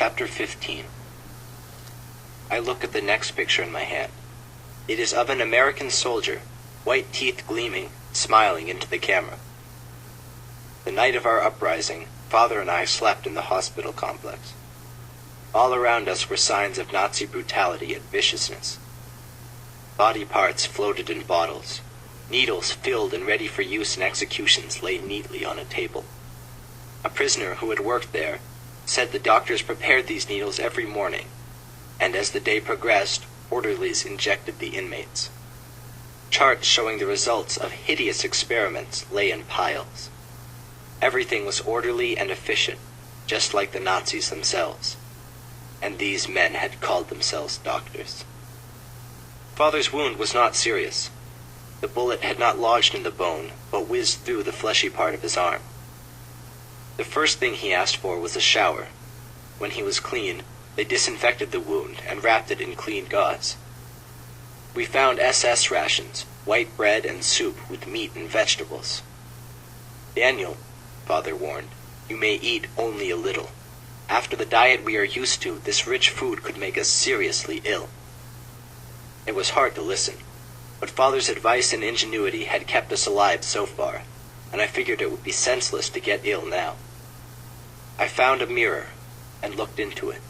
Chapter 15. I look at the next picture in my hand. It is of an American soldier, white teeth gleaming, smiling into the camera. The night of our uprising, Father and I slept in the hospital complex. All around us were signs of Nazi brutality and viciousness. Body parts floated in bottles. Needles filled and ready for use in executions lay neatly on a table. A prisoner who had worked there said the doctors prepared these needles every morning, and as the day progressed, orderlies injected the inmates. Charts showing the results of hideous experiments lay in piles. Everything was orderly and efficient, just like the Nazis themselves. And these men had called themselves doctors. Father's wound was not serious. The bullet had not lodged in the bone, but whizzed through the fleshy part of his arm. The first thing he asked for was a shower. When he was clean, they disinfected the wound and wrapped it in clean gauze. We found SS rations, white bread and soup with meat and vegetables. "Daniel," Father warned, "you may eat only a little. After the diet we are used to, this rich food could make us seriously ill." It was hard to listen, but Father's advice and ingenuity had kept us alive so far, and I figured it would be senseless to get ill now. I found a mirror and looked into it.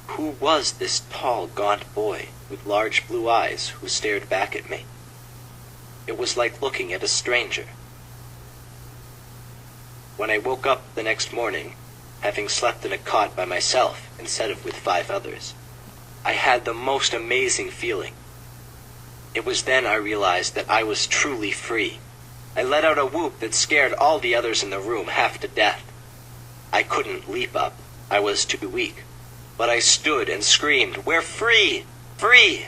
Who was this tall, gaunt boy with large blue eyes who stared back at me? It was like looking at a stranger. When I woke up the next morning, having slept in a cot by myself instead of with 5 others, I had the most amazing feeling. It was then I realized that I was truly free. I let out a whoop that scared all the others in the room half to death. I couldn't leap up. I was too weak. But I stood and screamed, "We're free! Free!"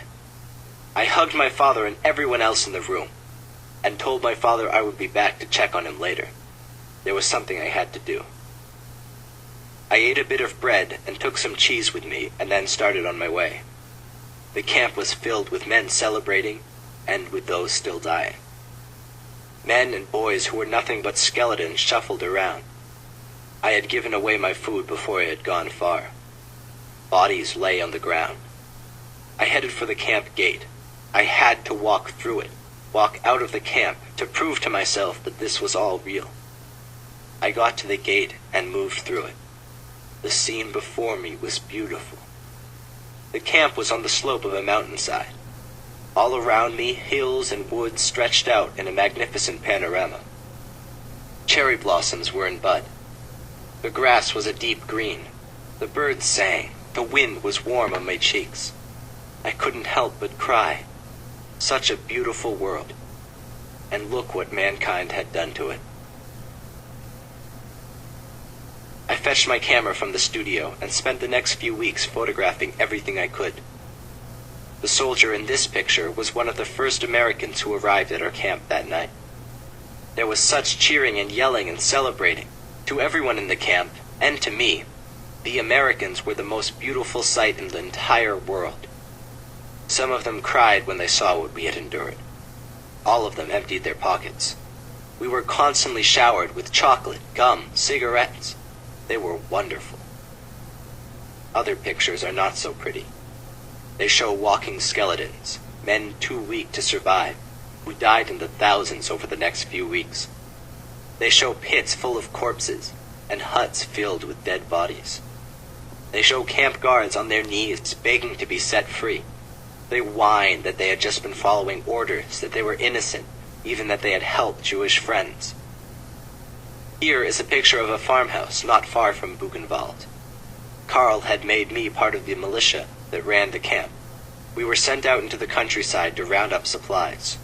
I hugged my father and everyone else in the room, and told my father I would be back to check on him later. There was something I had to do. I ate a bit of bread and took some cheese with me and then started on my way. The camp was filled with men celebrating and with those still dying. Men and boys who were nothing but skeletons shuffled around. I had given away my food before I had gone far. Bodies lay on the ground. I headed for the camp gate. I had to walk through it, walk out of the camp to prove to myself that this was all real. I got to the gate and moved through it. The scene before me was beautiful. The camp was on the slope of a mountainside. All around me, hills and woods stretched out in a magnificent panorama. Cherry blossoms were in bud. The grass was a deep green. The birds sang. The wind was warm on my cheeks. I couldn't help but cry. Such a beautiful world. And look what mankind had done to it. I fetched my camera from the studio and spent the next few weeks photographing everything I could. The soldier in this picture was one of the first Americans who arrived at our camp that night. There was such cheering and yelling and celebrating. To everyone in the camp, and to me, the Americans were the most beautiful sight in the entire world. Some of them cried when they saw what we had endured. All of them emptied their pockets. We were constantly showered with chocolate, gum, cigarettes. They were wonderful. Other pictures are not so pretty. They show walking skeletons, men too weak to survive, who died in the thousands over the next few weeks. They show pits full of corpses and huts filled with dead bodies. They show camp guards on their knees begging to be set free. They whine that they had just been following orders, that they were innocent, even that they had helped Jewish friends. Here is a picture of a farmhouse not far from Buchenwald. Karl had made me part of the militia that ran the camp. We were sent out into the countryside to round up supplies.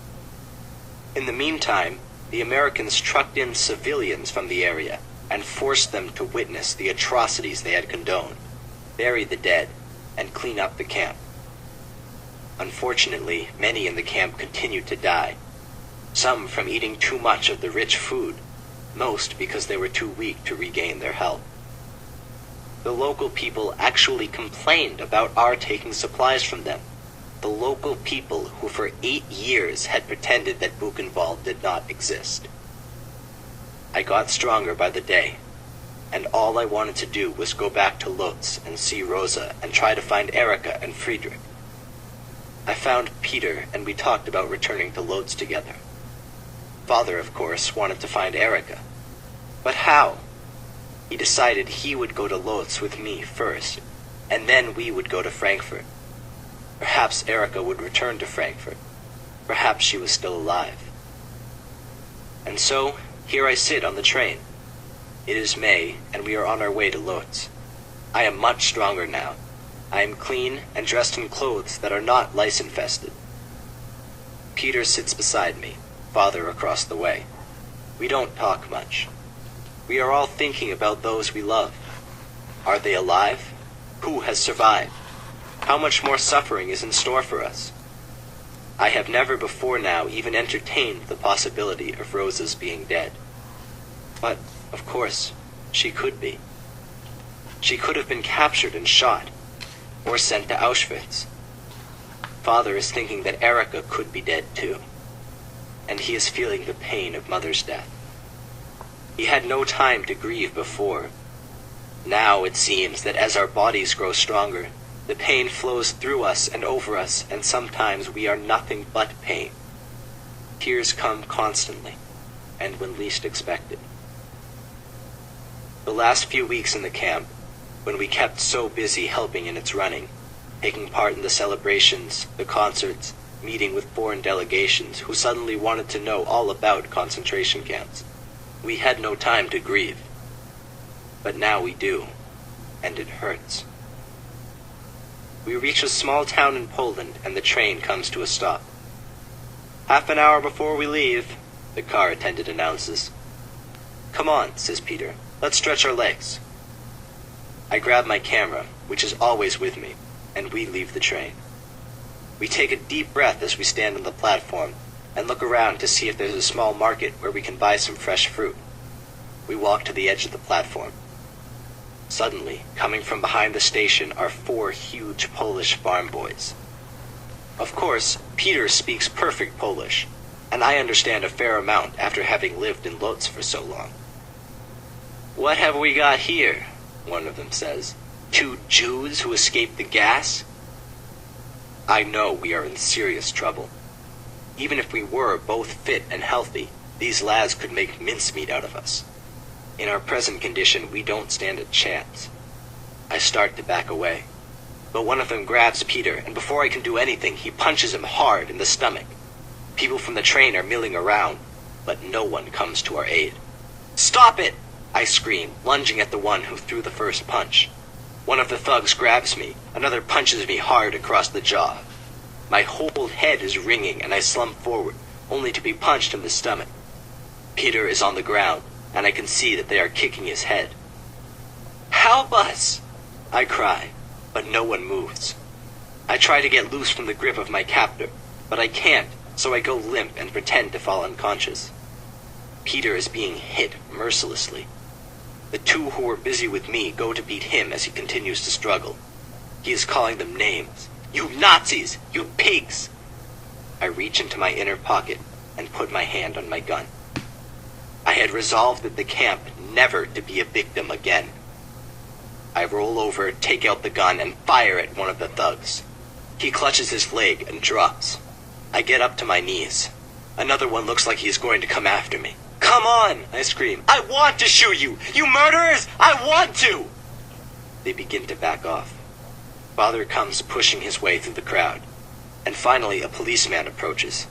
In the meantime, the Americans trucked in civilians from the area and forced them to witness the atrocities they had condoned, bury the dead, and clean up the camp. Unfortunately, many in the camp continued to die, some from eating too much of the rich food, most because they were too weak to regain their health. The local people actually complained about our taking supplies from them. The local people who for 8 years had pretended that Buchenwald did not exist. I got stronger by the day. and all I wanted to do was go back to Lotz and see Rosa and try to find Erica and Friedrich. I found Peter, and we talked about returning to Lotz together. Father, of course, wanted to find Erica. But how? He decided he would go to Lotz with me first, and then we would go to Frankfurt. Perhaps Erica would return to Frankfurt. Perhaps she was still alive. And so, here I sit on the train. It is May, and we are on our way to Lotz. I am much stronger now. I am clean and dressed in clothes that are not lice-infested. Peter sits beside me, Father across the way. We don't talk much. We are all thinking about those we love. Are they alive? Who has survived? How much more suffering is in store for us? I have never before now even entertained the possibility of Rosa's being dead. But, of course, she could be. She could have been captured and shot, or sent to Auschwitz. Father is thinking that Erica could be dead too, and he is feeling the pain of Mother's death. He had no time to grieve before. Now it seems that as our bodies grow stronger, the pain flows through us and over us, and sometimes we are nothing but pain. Tears come constantly, and when least expected. The last few weeks in the camp, when we kept so busy helping in its running, taking part in the celebrations, the concerts, meeting with foreign delegations who suddenly wanted to know all about concentration camps, we had no time to grieve. But now we do, and it hurts. We reach a small town in Poland, and the train comes to a stop. "Half an hour before we leave," the car attendant announces. "Come on," says Peter. "Let's stretch our legs." I grab my camera, which is always with me, and we leave the train. We take a deep breath as we stand on the platform and look around to see if there's a small market where we can buy some fresh fruit. We walk to the edge of the platform. Suddenly, coming from behind the station are 4 huge Polish farm boys. Of course, Peter speaks perfect Polish, and I understand a fair amount after having lived in Lotz for so long. "What have we got here?" one of them says. "2 Jews who escaped the gas?" I know we are in serious trouble. Even if we were both fit and healthy, these lads could make mincemeat out of us. In our present condition, we don't stand a chance. I start to back away, but one of them grabs Peter, and before I can do anything, he punches him hard in the stomach. People from the train are milling around, but no one comes to our aid. "Stop it!" I scream, lunging at the one who threw the first punch. One of the thugs grabs me, another punches me hard across the jaw. My whole head is ringing, and I slump forward, only to be punched in the stomach. Peter is on the ground, and I can see that they are kicking his head. "Help us!" I cry, but no one moves. I try to get loose from the grip of my captor, but I can't, so I go limp and pretend to fall unconscious. Peter is being hit mercilessly. The 2 who were busy with me go to beat him as he continues to struggle. He is calling them names. "You Nazis! You pigs!" I reach into my inner pocket and put my hand on my gun. I had resolved at the camp never to be a victim again. I roll over, take out the gun, and fire at one of the thugs. He clutches his leg and drops. I get up to my knees. Another one looks like he's going to come after me. "Come on!" I scream. "I want to shoot you! You murderers! I want to!" They begin to back off. Father comes pushing his way through the crowd, and finally a policeman approaches.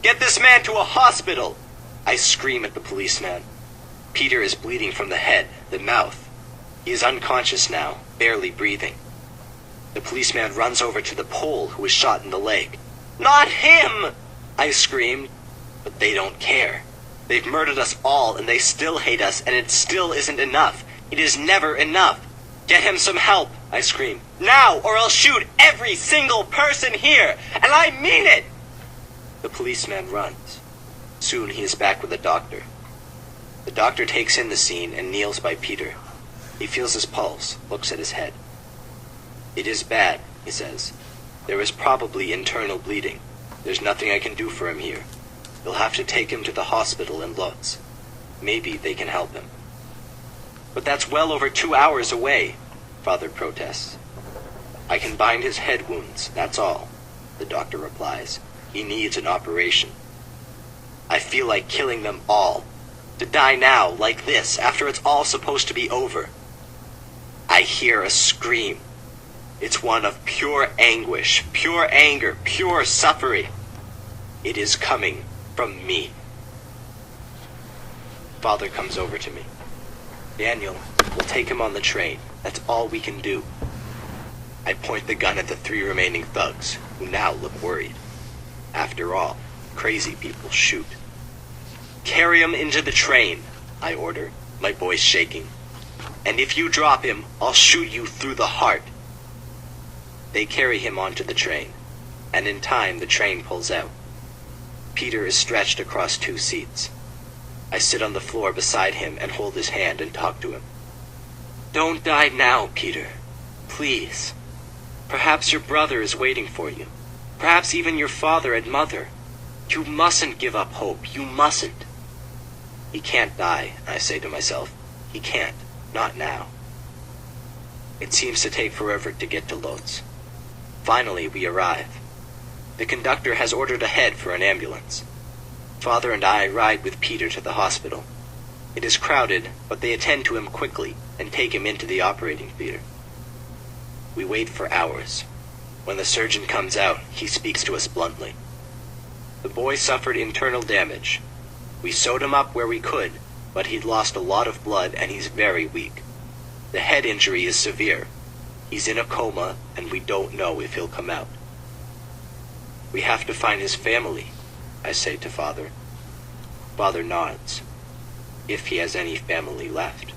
"Get this man to a hospital!" I scream at the policeman. Peter is bleeding from the head, the mouth. He is unconscious now, barely breathing. The policeman runs over to the Pole who was shot in the leg. "Not him!" I screamed, but they don't care. They've murdered us all, and they still hate us, and it still isn't enough. It is never enough. "Get him some help," I scream. "Now, or I'll shoot every single person here, and I mean it!" The policeman runs. Soon he is back with a doctor. The doctor takes in the scene and kneels by Peter. He feels his pulse, looks at his head. "It is bad," he says. "There is probably internal bleeding. There's nothing I can do for him here. You'll have to take him to the hospital in Lotz. Maybe they can help him." But that's well over 2 hours away, Father protests. I can bind his head wounds, that's all, the doctor replies. He needs an operation. I feel like killing them all. To die now, like this, after it's all supposed to be over. I hear a scream. It's one of pure anguish, pure anger, pure suffering. It is coming from me. Father comes over to me. Daniel, we'll take him on the train. That's all we can do. I point the gun at the 3 remaining thugs, who now look worried. After all, crazy people shoot. Carry him into the train, I order, my voice shaking. And if you drop him, I'll shoot you through the heart. They carry him onto the train, and in time the train pulls out. Peter is stretched across 2 seats. I sit on the floor beside him and hold his hand and talk to him. Don't die now, Peter. Please. Perhaps your brother is waiting for you. Perhaps even your father and mother. You mustn't give up hope. You mustn't. He can't die, I say to myself. He can't. Not now. It seems to take forever to get to Lodz. Finally, we arrive. The conductor has ordered ahead for an ambulance. Father and I ride with Peter to the hospital. It is crowded, but they attend to him quickly and take him into the operating theater. We wait for hours. When the surgeon comes out, he speaks to us bluntly. The boy suffered internal damage. We sewed him up where we could, but he'd lost a lot of blood and he's very weak. The head injury is severe. He's in a coma, and we don't know if he'll come out. We have to find his family, I say to Father. Father nods. If he has any family left.